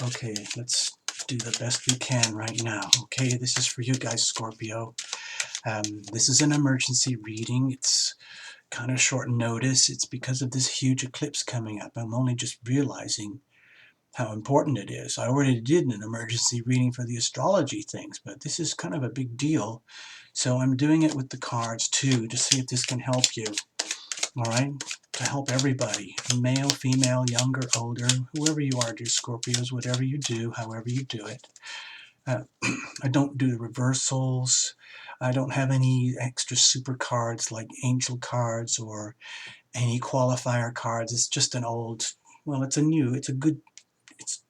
Okay, let's do the best we can right now. Okay, this is for you guys, Scorpio. This is an emergency reading. It's kind of short notice. It's because of this huge eclipse coming up. I'm only just realizing how important it is. I already did an emergency reading for the astrology things, but this is kind of a big deal. So I'm doing it with the cards too, to see if this can help you. All right? To help everybody, male, female, younger, older, whoever you are, dear Scorpios, whatever you do, however you do it. I don't do the reversals. I don't have any extra super cards like angel cards or any qualifier cards. It's just an old, well, it's a good, it's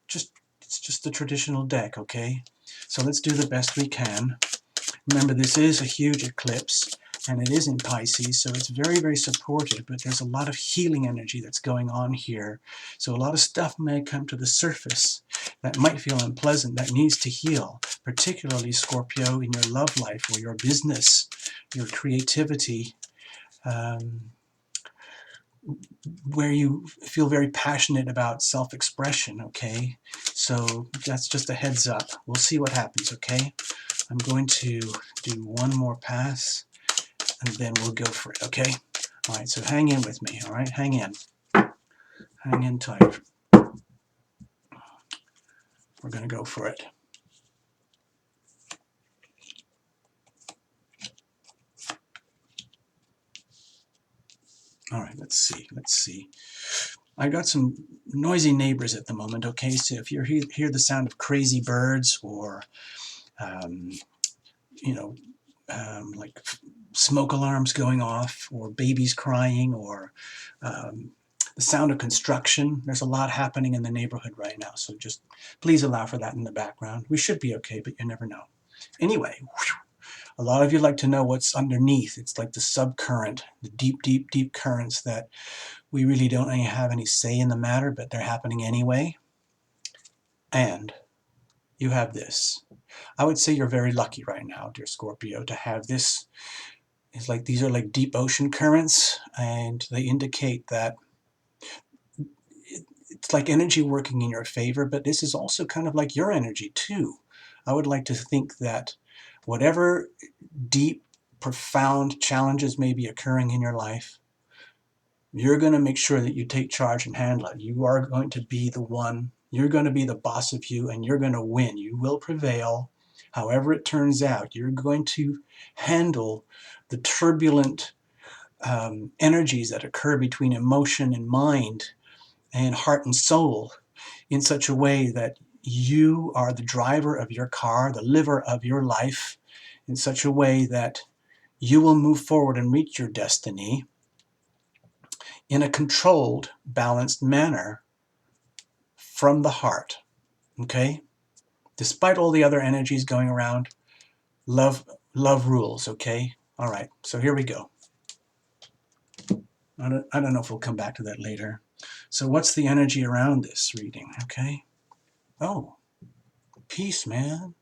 just the traditional deck, okay? So let's do the best we can. Remember, this is a huge eclipse, and it is in Pisces, so it's very, very supportive, but there's a lot of healing energy that's going on here. So a lot of stuff may come to the surface that might feel unpleasant, that needs to heal, particularly, Scorpio, in your love life or your business, your creativity, where you feel very passionate about self-expression, okay? So that's just a heads up. We'll see what happens, okay? I'm going to do one more pass, and then we'll go for it, okay? All right, so hang in with me, all right? Hang in. Hang in tight. We're going to go for it. All right, let's see. I got some noisy neighbors at the moment, okay? So if you hear the sound of crazy birds or, you know, like smoke alarms going off or babies crying or the sound of construction. There's a lot happening in the neighborhood right now, so just please allow for that in the background. We should be okay, but you never know. Anyway, a lot of you like to know what's underneath. It's like the subcurrent, the deep, deep, deep currents that we really don't have any say in the matter, but they're happening anyway. And you have this. I would say you're very lucky right now, dear Scorpio, to have this. It's like these are like deep ocean currents, and they indicate that it's like energy working in your favor, but this is also kind of like your energy too. I would like to think that whatever deep, profound challenges may be occurring in your life, you're going to make sure that you take charge and handle it. You are going to be the one. You're going to be the boss of you, and you're going to win. You will prevail. However it turns out, you're going to handle the turbulent energies that occur between emotion and mind and heart and soul in such a way that you are the driver of your car, the liver of your life, in such a way that you will move forward and reach your destiny in a controlled, balanced manner from the heart, okay? Despite all the other energies going around, love rules, okay? All right, so here we go. I don't know if we'll come back to that later. So what's the energy around this reading, okay? Oh, peace, man.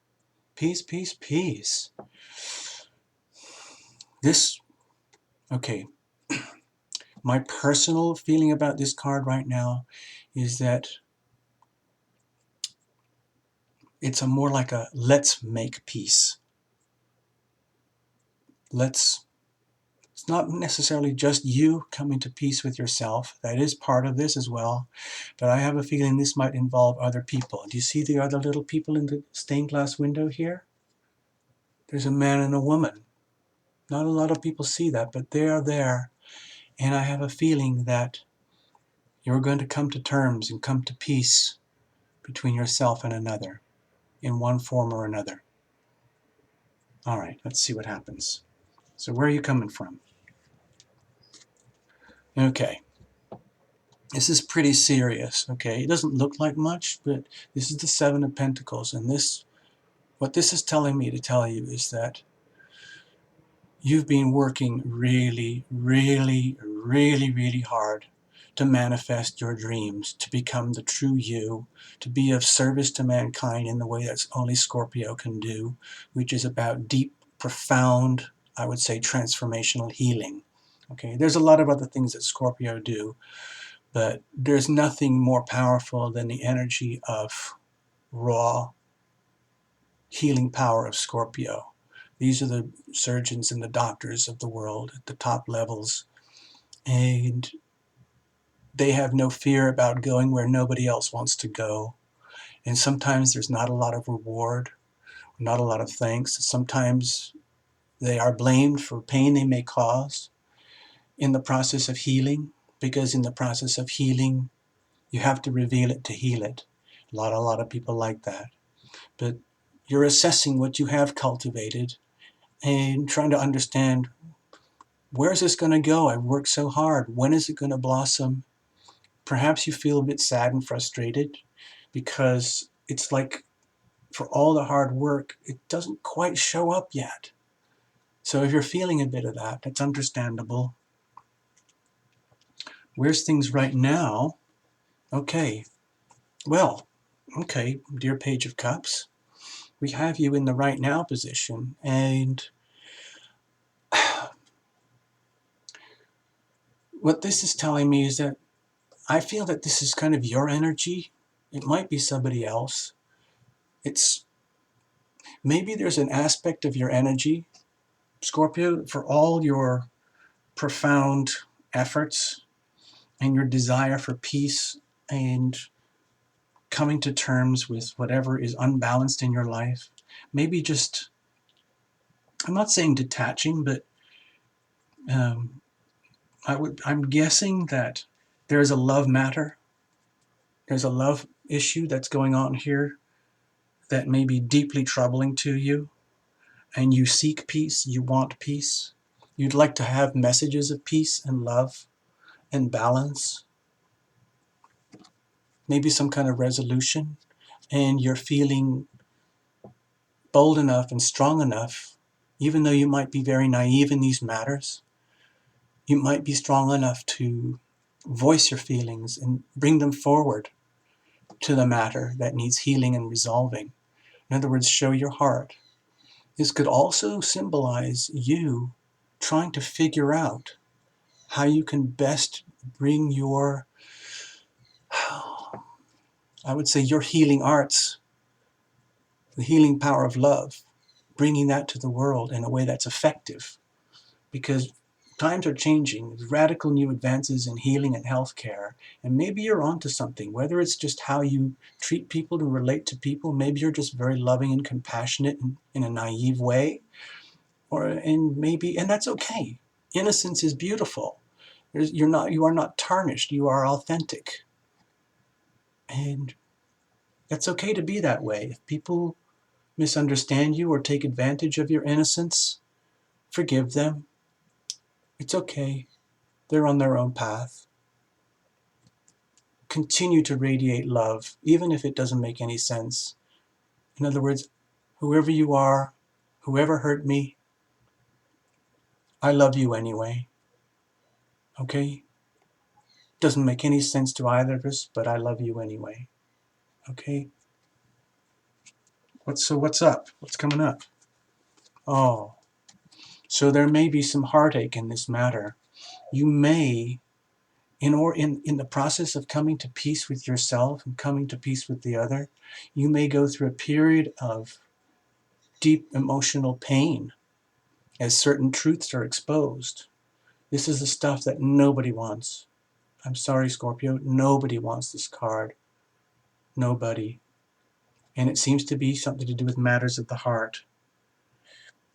Peace, peace, peace. This, okay, my personal feeling about this card right now is that it's a more like a let's make peace. It's not necessarily just you coming to peace with yourself. That is part of this as well. But I have a feeling this might involve other people. Do you see the other little people in the stained glass window here? There's a man and a woman. Not a lot of people see that, but they are there. And I have a feeling that you're going to come to terms and come to peace between yourself and another in one form or another. All right, let's see what happens. So where are you coming from? Okay. This is pretty serious, okay? It doesn't look like much, but this is the Seven of Pentacles, and what this is telling me to tell you is that you've been working really, really, really, really hard to manifest your dreams, to become the true you, to be of service to mankind in the way that only Scorpio can do, which is about deep, profound, I would say, transformational healing. Okay, there's a lot of other things that Scorpio do, but there's nothing more powerful than the energy of raw healing power of Scorpio. These are the surgeons and the doctors of the world at the top levels, and they have no fear about going where nobody else wants to go. And sometimes there's not a lot of reward, not a lot of thanks. Sometimes they are blamed for pain they may cause in the process of healing, because in the process of healing, you have to reveal it to heal it. A lot of people like that. But you're assessing what you have cultivated and trying to understand, where is this going to go? I've worked so hard. When is it going to blossom? Perhaps you feel a bit sad and frustrated because it's like, for all the hard work, it doesn't quite show up yet. So if you're feeling a bit of that, that's understandable. Where's things right now? Okay, well, okay, dear Page of Cups, we have you in the right now position, and what this is telling me is that I feel that this is kind of your energy. It might be somebody else. It's maybe there's an aspect of your energy, Scorpio, for all your profound efforts and your desire for peace and coming to terms with whatever is unbalanced in your life. Maybe just, I'm not saying detaching, but um, I'm guessing that there's a love matter. There's a love issue that's going on here that may be deeply troubling to you, and you seek peace, you want peace. You'd like to have messages of peace and love and balance, maybe some kind of resolution, and you're feeling bold enough and strong enough, even though you might be very naive in these matters, you might be strong enough to voice your feelings and bring them forward to the matter that needs healing and resolving. In other words, show your heart. This could also symbolize you trying to figure out how you can best bring your, I would say, your healing arts, the healing power of love, bringing that to the world in a way that's effective. Because times are changing. There's radical new advances in healing and healthcare, and maybe you're onto something, whether it's just how you treat people and relate to people. Maybe you're just very loving and compassionate in a naive way, and that's okay. Innocence is beautiful. You are not tarnished. You are authentic, and that's okay to be that way. If people misunderstand you or take advantage of your innocence, forgive them. It's okay. They're on their own path. Continue to radiate love, even if it doesn't make any sense. In other words, whoever you are, whoever hurt me, I love you anyway. Okay? Doesn't make any sense to either of us, but I love you anyway. Okay? What's up? What's coming up? Oh, so there may be some heartache in this matter. You may, in the process of coming to peace with yourself and coming to peace with the other, you may go through a period of deep emotional pain as certain truths are exposed. This is the stuff that nobody wants. I'm sorry, Scorpio, nobody wants this card. Nobody. And it seems to be something to do with matters of the heart.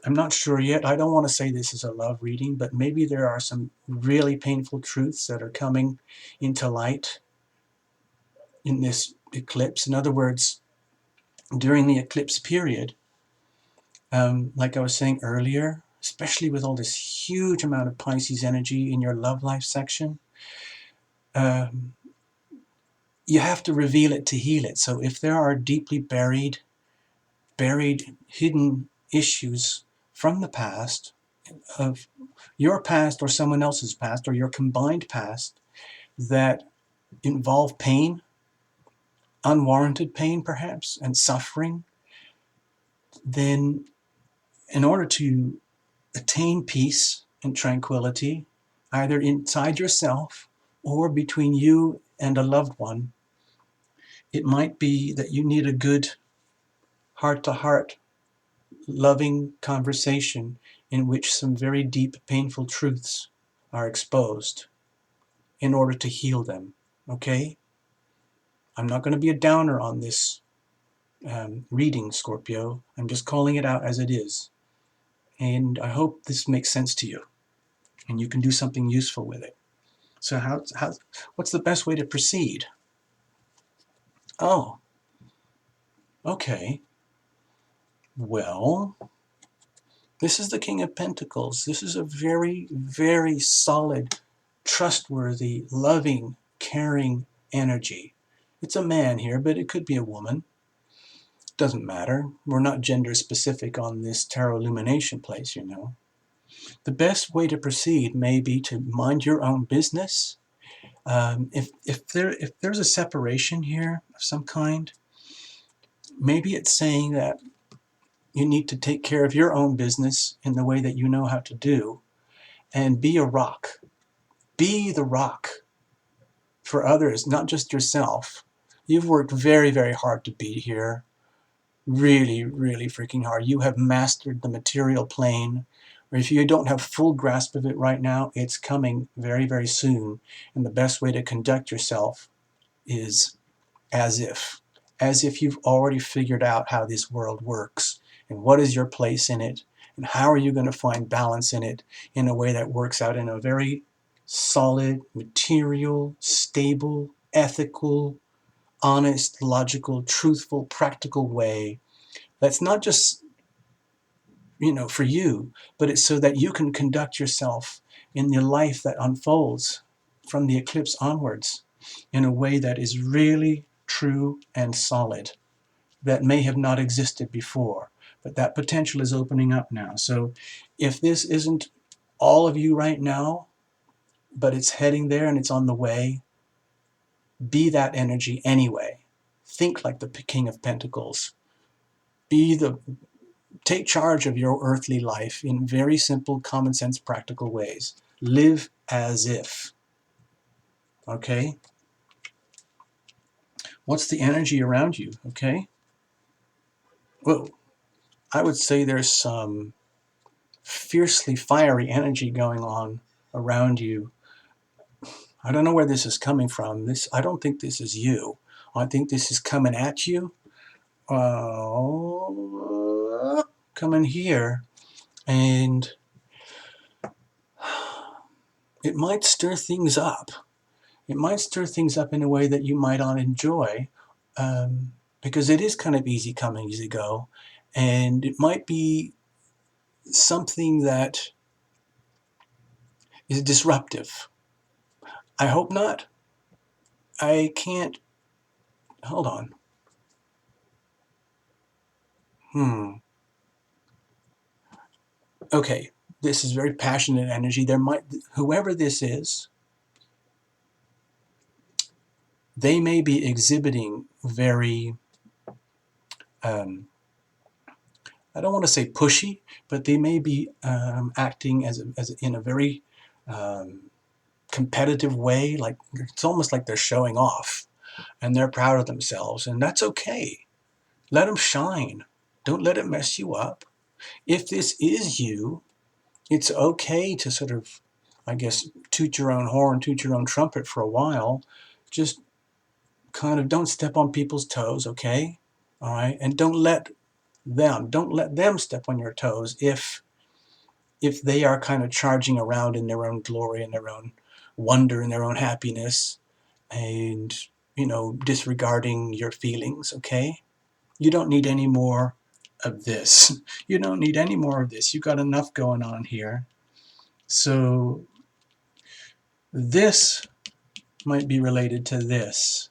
I'm not sure yet. I don't want to say this is a love reading, but maybe there are some really painful truths that are coming into light in this eclipse. In other words, during the eclipse period, like I was saying earlier, especially with all this huge amount of Pisces energy in your love life section, um, you have to reveal it to heal it. So if there are deeply buried, hidden issues from the past, of your past or someone else's past or your combined past, that involve pain, unwarranted pain perhaps, and suffering, then in order to attain peace and tranquility, either inside yourself or between you and a loved one, It might be that you need a good heart-to-heart, loving conversation in which some very deep, painful truths are exposed in order to heal them, okay? I'm not going to be a downer on this reading, Scorpio. I'm just calling it out as it is. And I hope this makes sense to you and you can do something useful with it. So what's the best way to proceed? Oh, okay. Well, this is the King of Pentacles. This is a very, very solid, trustworthy, loving, caring energy. It's a man here, but it could be a woman. Doesn't matter. We're not gender specific on this tarot illumination place, you know. The best way to proceed may be to mind your own business. If there's a separation here of some kind, maybe it's saying that you need to take care of your own business in the way that you know how to do, and be a rock. Be the rock for others, not just yourself. You've worked very, very hard to be here. Really, really freaking hard. You have mastered the material plane. Or if you don't have full grasp of it right now, it's coming very, very soon. And the best way to conduct yourself is as if you've already figured out how this world works and what is your place in it and how are you going to find balance in it in a way that works out in a very solid, material, stable, ethical, honest, logical, truthful, practical way. That's not just, for you, but it's so that you can conduct yourself in the life that unfolds from the eclipse onwards in a way that is really true and solid, that may have not existed before, but that potential is opening up now. So if this isn't all of you right now, but it's heading there and it's on the way, be that energy anyway. Think like the King of Pentacles. Take charge of your earthly life in very simple, common sense, practical ways. Live as if. Okay? What's the energy around you? Okay? Well, I would say there's some fiercely fiery energy going on around you. I don't know where this is coming from. I don't think this is you. I think this is coming at you. Coming here. And it might stir things up. It might stir things up in a way that you might not enjoy, because it is kind of easy come, easy go. And it might be something that is disruptive. I hope not. I can't. Hold on. Okay, this is very passionate energy. Whoever this is, they may be exhibiting very, I don't want to say pushy, but they may be acting in a very competitive way. Like it's almost like they're showing off, and they're proud of themselves, and that's okay. Let them shine. Don't let it mess you up. If this is you, it's okay to sort of, I guess, toot your own horn, toot your own trumpet for a while. Just kind of don't step on people's toes, okay? All right? And don't let them step on your toes if they are kind of charging around in their own glory and their own wonder and their own happiness and, disregarding your feelings, okay? You don't need any more of this. You don't need any more of this. You've got enough going on here. So this might be related to this.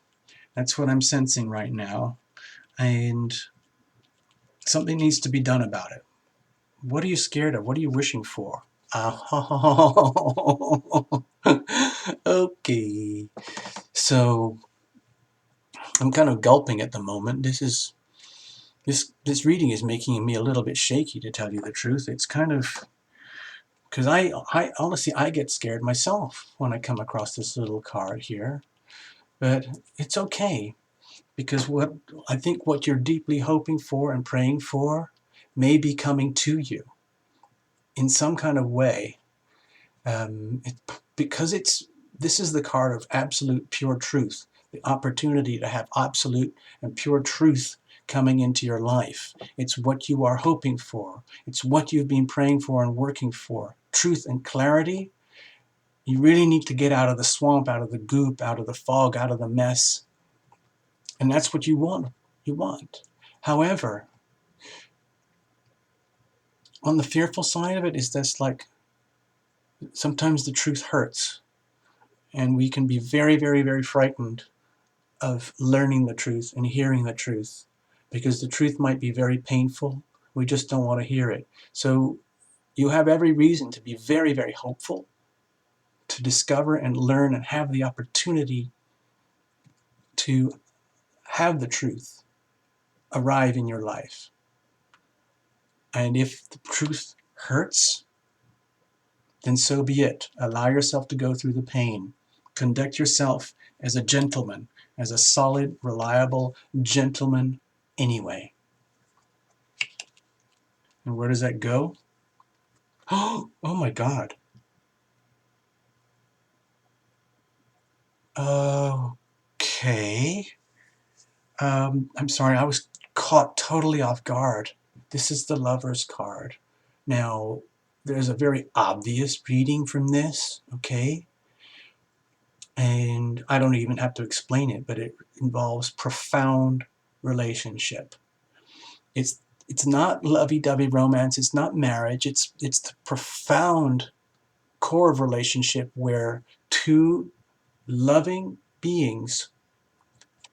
That's what I'm sensing right now. And something needs to be done about it. What are you scared of? What are you wishing for? Oh, okay. So I'm kind of gulping at the moment. This reading is making me a little bit shaky, to tell you the truth. It's kind of because I honestly I get scared myself when I come across this little card here, but it's okay Because what you're deeply hoping for and praying for may be coming to you in some kind of way. Because this is the card of absolute pure truth, the opportunity to have absolute and pure truth coming into your life. It's what you are hoping for. It's what you've been praying for and working for. Truth and clarity. You really need to get out of the swamp, out of the goop, out of the fog, out of the mess. And that's what you want. You want. However, on the fearful side of it is this, like, sometimes the truth hurts. And we can be very, very, very frightened of learning the truth and hearing the truth, because the truth might be very painful. We just don't want to hear it. So you have every reason to be very, very hopeful, to discover and learn and have the opportunity to have the truth arrive in your life. And if the truth hurts, then so be it. Allow yourself to go through the pain. Conduct yourself as a gentleman, as a solid, reliable gentleman anyway. And where does that go? Oh my God. Okay. I'm sorry, I was caught totally off guard. This is the Lover's card. Now, there's a very obvious reading from this, okay? And I don't even have to explain it, but it involves profound relationship. It's not lovey-dovey romance, it's not marriage, it's the profound core of relationship where two loving beings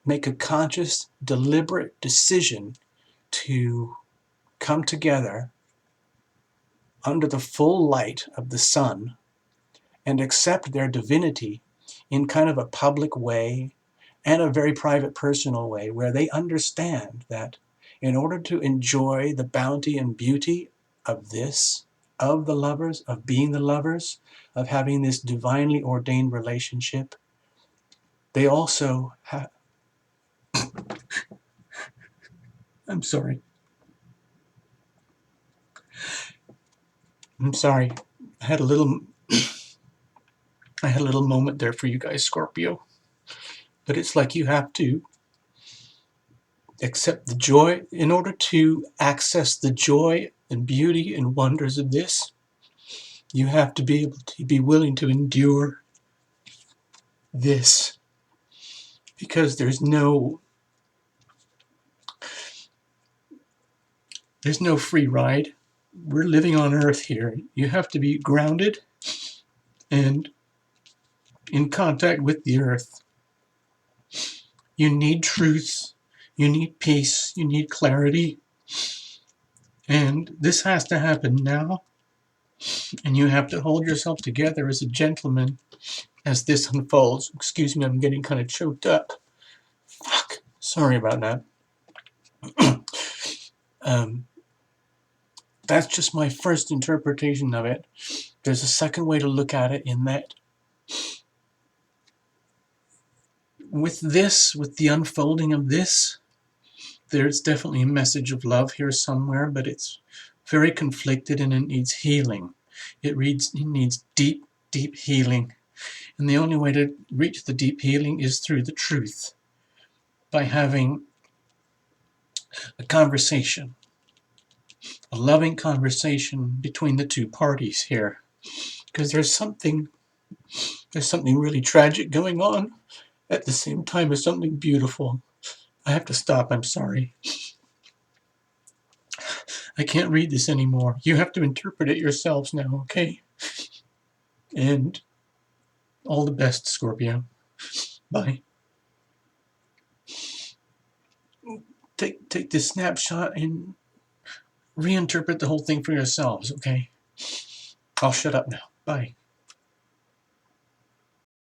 make a conscious, deliberate decision to come together under the full light of the sun and accept their divinity in kind of a public way and a very private, personal way, where they understand that in order to enjoy the bounty and beauty of this, of the lovers, of being the lovers, of having this divinely ordained relationship, they also have... I'm sorry. I had a little moment there for you guys, Scorpio. But it's like you have to accept the joy. In order to access the joy and beauty and wonders of this, you have to be able to be willing to endure this. Because there's no free ride. We're living on Earth here. You have to be grounded and in contact with the Earth. You need truth, you need peace, you need clarity. And this has to happen now. And you have to hold yourself together as a gentleman as this unfolds. Excuse me, I'm getting kind of choked up. Fuck. Sorry about that. That's just my first interpretation of it. There's a second way to look at it, in that with the unfolding of this, there's definitely a message of love here somewhere, but it's very conflicted and it needs healing. It needs deep, deep healing. And the only way to reach the deep healing is through the truth, by having a conversation, a loving conversation between the two parties here. Because there's something really tragic going on at the same time as something beautiful. I have to stop, I'm sorry. I can't read this anymore. You have to interpret it yourselves now, okay? And all the best, Scorpio. Bye. Take this snapshot and reinterpret the whole thing for yourselves, okay? I'll shut up now. Bye.